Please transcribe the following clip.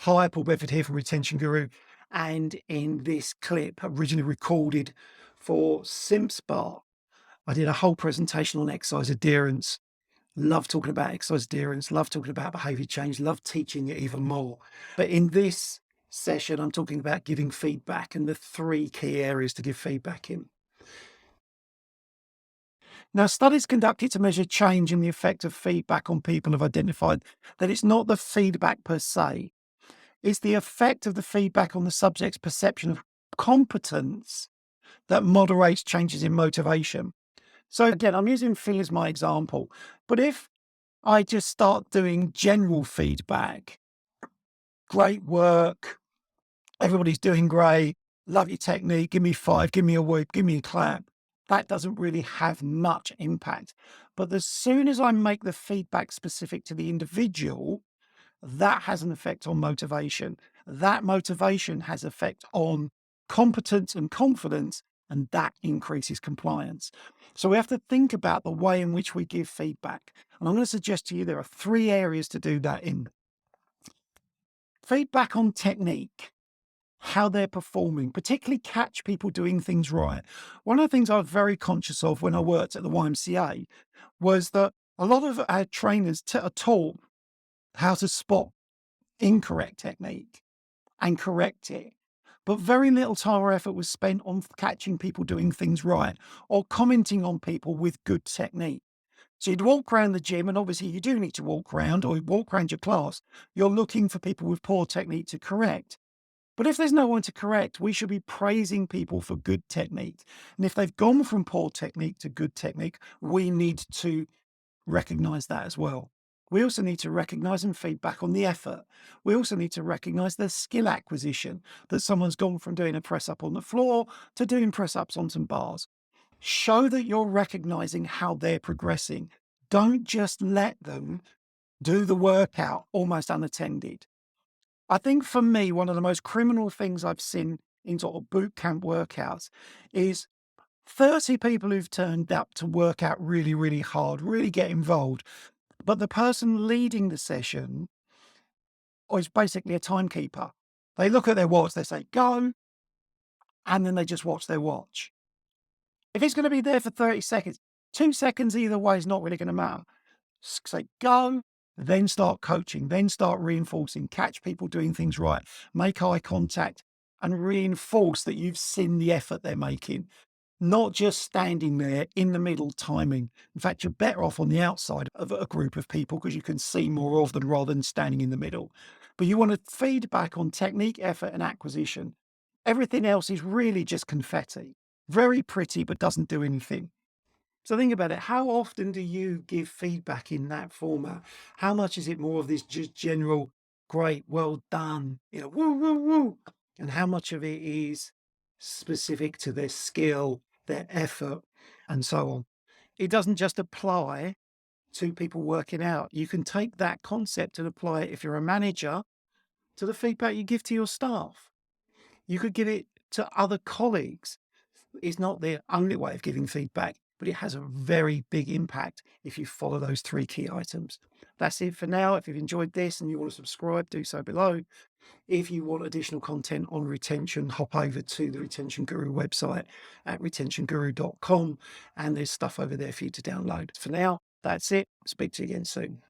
Hi, Paul Bedford here from Retention Guru. And in this clip, originally recorded for SimpSpot, I did a whole presentation on exercise adherence. Love talking about exercise adherence, love talking about behavior change, love teaching it even more. But in this session, I'm talking about giving feedback and the three key areas to give feedback in. Now, studies conducted to measure change in the effect of feedback on people have identified that it's not the feedback per se, it's the effect of the feedback on the subject's perception of competence that moderates changes in motivation. So again, I'm using Phil as my example, but if I just start doing general feedback, great work, everybody's doing great, love your technique, give me five, give me a whoop, give me a clap, that doesn't really have much impact. But as soon as I make the feedback specific to the individual, that has an effect on motivation. That motivation has effect on competence and confidence, and that increases compliance. So we have to think about the way in which we give feedback. And I'm going to suggest to you there are three areas to do that in. Feedback on technique, how they're performing, particularly catch people doing things right. One of the things I was very conscious of when I worked at the YMCA was that a lot of our trainers are taught how to spot incorrect technique and correct it. But very little time or effort was spent on catching people doing things right or commenting on people with good technique. So you'd walk around the gym, and obviously you do need to walk around or walk around your class. You're looking for people with poor technique to correct. But if there's no one to correct, we should be praising people for good technique. And if they've gone from poor technique to good technique, we need to recognize that as well. We also need to recognize and feedback on the effort. We also need to recognize the skill acquisition, that someone's gone from doing a press up on the floor to doing press ups on some bars. Show that you're recognizing how they're progressing. Don't just let them do the workout almost unattended. I think for me, one of the most criminal things I've seen in sort of boot camp workouts is 30 people who've turned up to work out really, really hard, really get involved. But the person leading the session is basically a timekeeper. They look at their watch, they say, go, and then they just watch their watch. If it's going to be there for 30 seconds, 2 seconds either way is not really going to matter. Say, go, then start coaching, then start reinforcing, catch people doing things right, make eye contact, and reinforce that you've seen the effort they're making. Not just standing there in the middle timing. In fact, you're better off on the outside of a group of people because you can see more of them rather than standing in the middle. But you want to feedback on technique, effort, and acquisition. Everything else is really just confetti. Very pretty, but doesn't do anything. So think about it. How often do you give feedback in that format? How much is it more of this just general, great, well done, woo, woo, woo? And how much of it is specific to their skill, their effort, and so on? It doesn't just apply to people working out. You can take that concept and apply it if you're a manager to the feedback you give to your staff. You could give it to other colleagues. It's not the only way of giving feedback, but it has a very big impact if you follow those three key items. That's it for now. If you've enjoyed this and you want to subscribe, do so below. If you want additional content on retention, hop over to the Retention Guru website at retentionguru.com, and there's stuff over there for you to download. For now, that's it. Speak to you again soon.